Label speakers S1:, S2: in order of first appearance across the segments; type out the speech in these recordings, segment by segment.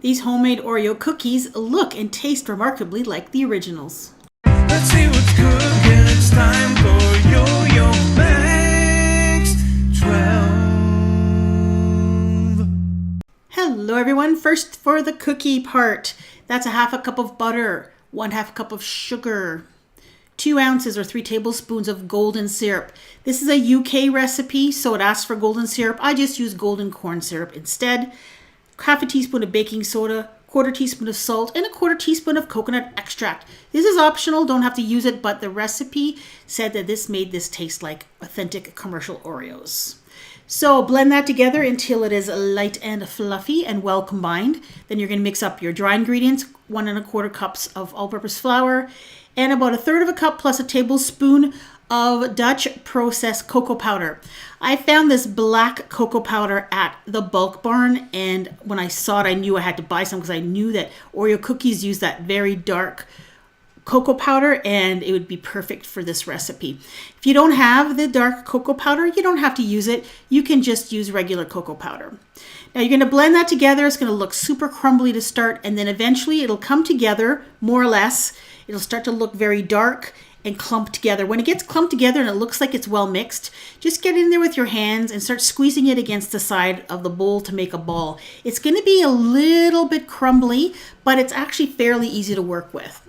S1: These homemade Oreo cookies look and taste remarkably like the originals.
S2: Let's see what's cooking. It's time for yoyomax12.
S1: Hello everyone. First for the cookie part. That's a half a cup of butter, 1/2 cup of sugar, 2 ounces or 3 tablespoons of golden syrup. This is a UK recipe, so it asks for golden syrup. I just use golden corn syrup instead. 1/2 teaspoon of baking soda, 1/4 teaspoon of salt, and 1/4 teaspoon of coconut extract. This is optional, don't have to use it, but the recipe said that this made this taste like authentic commercial Oreos. So blend that together until it is light and fluffy and well combined. Then you're going to mix up your dry ingredients, 1 1/4 cups of all-purpose flour, and about 1/3 cup plus a tablespoon of Dutch processed cocoa powder. I found this black cocoa powder at the Bulk Barn, and when I saw it, I knew I had to buy some because I knew that Oreo cookies use that very dark cocoa powder, and it would be perfect for this recipe. If you don't have the dark cocoa powder, you don't have to use it. You can just use regular cocoa powder. Now you're going to blend that together. It's going to look super crumbly to start, and then eventually it'll come together more or less. It'll start to look very dark and clumped together. When it gets clumped together and it looks like it's well mixed, just get in there with your hands and start squeezing it against the side of the bowl to make a ball. It's going to be a little bit crumbly, but it's actually fairly easy to work with.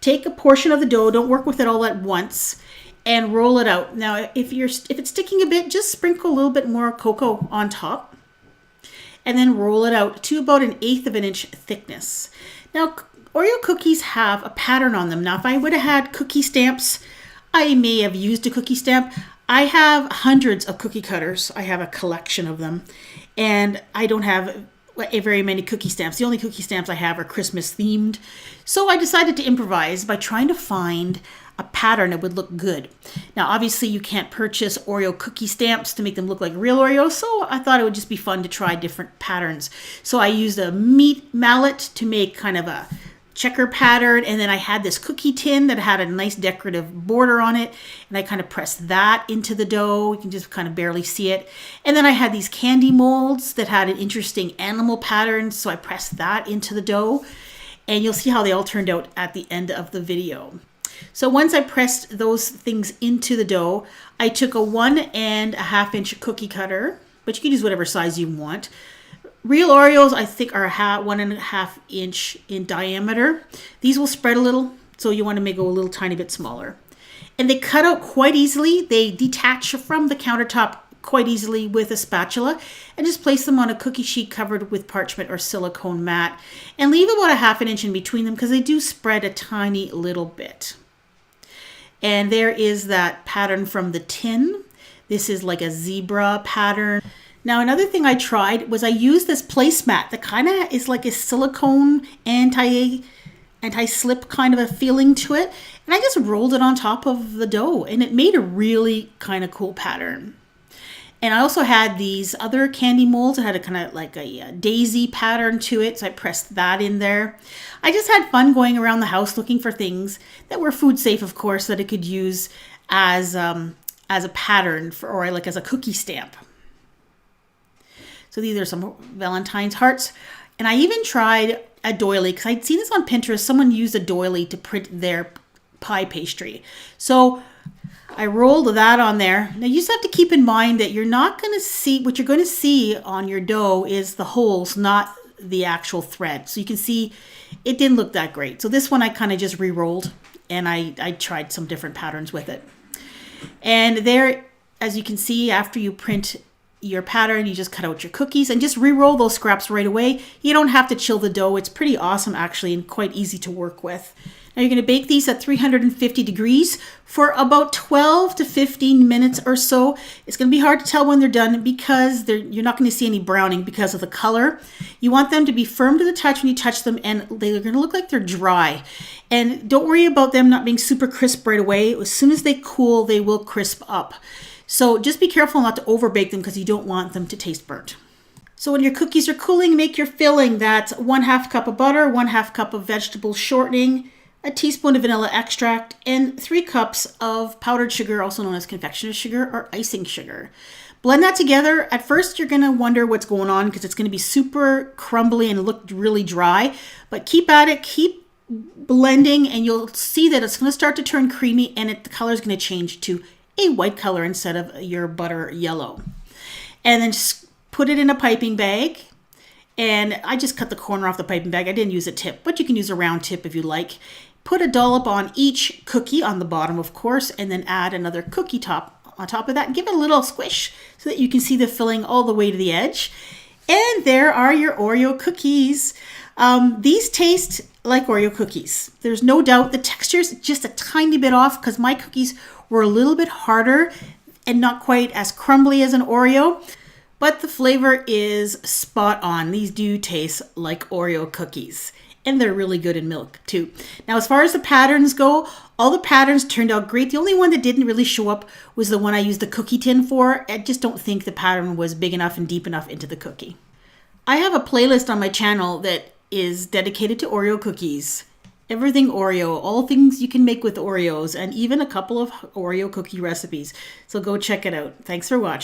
S1: Take a portion of the dough, don't work with it all at once, and roll it out. Now, if it's sticking a bit, just sprinkle a little bit more cocoa on top, and then roll it out to about 1/8 of an inch thickness. Now, Oreo cookies have a pattern on them. Now, if I would have had cookie stamps, I may have used a cookie stamp. I have hundreds of cookie cutters. I have a collection of them, and I don't have very many cookie stamps. The only cookie stamps I have are Christmas themed. So I decided to improvise by trying to find a pattern that would look good. Now, obviously you can't purchase Oreo cookie stamps to make them look like real Oreos, so I thought it would just be fun to try different patterns. So I used a meat mallet to make kind of a checker pattern, and then I had this cookie tin that had a nice decorative border on it, and I kind of pressed that into the dough. You can just kind of barely see it. And then I had these candy molds that had an interesting animal pattern, so I pressed that into the dough, and you'll see how they all turned out at the end of the video. So once I pressed those things into the dough, I took a 1 1/2 inch cookie cutter, but you can use whatever size you want. Real Oreos, I think, are 1 1/2 inch in diameter. These will spread a little, so you want to make it a little tiny bit smaller. And they cut out quite easily. They detach from the countertop quite easily with a spatula, and just place them on a cookie sheet covered with parchment or silicone mat, and leave about 1/2 inch in between them because they do spread a tiny little bit. And there is that pattern from the tin. This is like a zebra pattern. Now, another thing I tried was I used this placemat that kind of is like a silicone anti-slip kind of a feeling to it. And I just rolled it on top of the dough, and it made a really kind of cool pattern. And I also had these other candy molds that had a kind of like a daisy pattern to it. So I pressed that in there. I just had fun going around the house looking for things that were food safe, of course, that I could use as a pattern or like as a cookie stamp. So these are some Valentine's hearts. And I even tried a doily because I'd seen this on Pinterest. Someone used a doily to print their pie pastry. So I rolled that on there. Now you just have to keep in mind that you're not going to see, what you're going to see on your dough is the holes, not the actual thread. So you can see it didn't look that great. So this one I kind of just re-rolled, and I tried some different patterns with it. And there, as you can see, after you print your pattern, you just cut out your cookies and just re-roll those scraps right away. You don't have to chill the dough. It's pretty awesome actually, and quite easy to work with. Now you're going to bake these at 350 degrees for about 12 to 15 minutes or so. It's going to be hard to tell when they're done because you're not going to see any browning because of the color. You want them to be firm to the touch when you touch them, and they're going to look like they're dry. And don't worry about them not being super crisp right away. As soon as they cool, they will crisp up. So just be careful not to over bake them because you don't want them to taste burnt. So when your cookies are cooling, make your filling. That's 1/2 cup of butter, 1/2 cup of vegetable shortening, a teaspoon of vanilla extract, and 3 cups of powdered sugar, also known as confectioner's sugar or icing sugar. Blend that together. At first, you're going to wonder what's going on because it's going to be super crumbly and look really dry. But keep at it, keep blending, and you'll see that it's going to start to turn creamy, and the color is going to change to a white color instead of your butter yellow. And then just put it in a piping bag. And I just cut the corner off the piping bag. I didn't use a tip, but you can use a round tip if you like. Put a dollop on each cookie on the bottom, of course, and then add another cookie top on top of that. Give it a little squish so that you can see the filling all the way to the edge. And there are your Oreo cookies. These taste like Oreo cookies. There's no doubt. The texture is just a tiny bit off because my cookies were a little bit harder and not quite as crumbly as an Oreo. But the flavor is spot on. These do taste like Oreo cookies. And they're really good in milk too. Now, as far as the patterns go, all the patterns turned out great. The only one that didn't really show up was the one I used the cookie tin for. I just don't think the pattern was big enough and deep enough into the cookie. I have a playlist on my channel that is dedicated to Oreo cookies. Everything Oreo, all things you can make with Oreos, and even a couple of Oreo cookie recipes. So go check it out. Thanks for watching.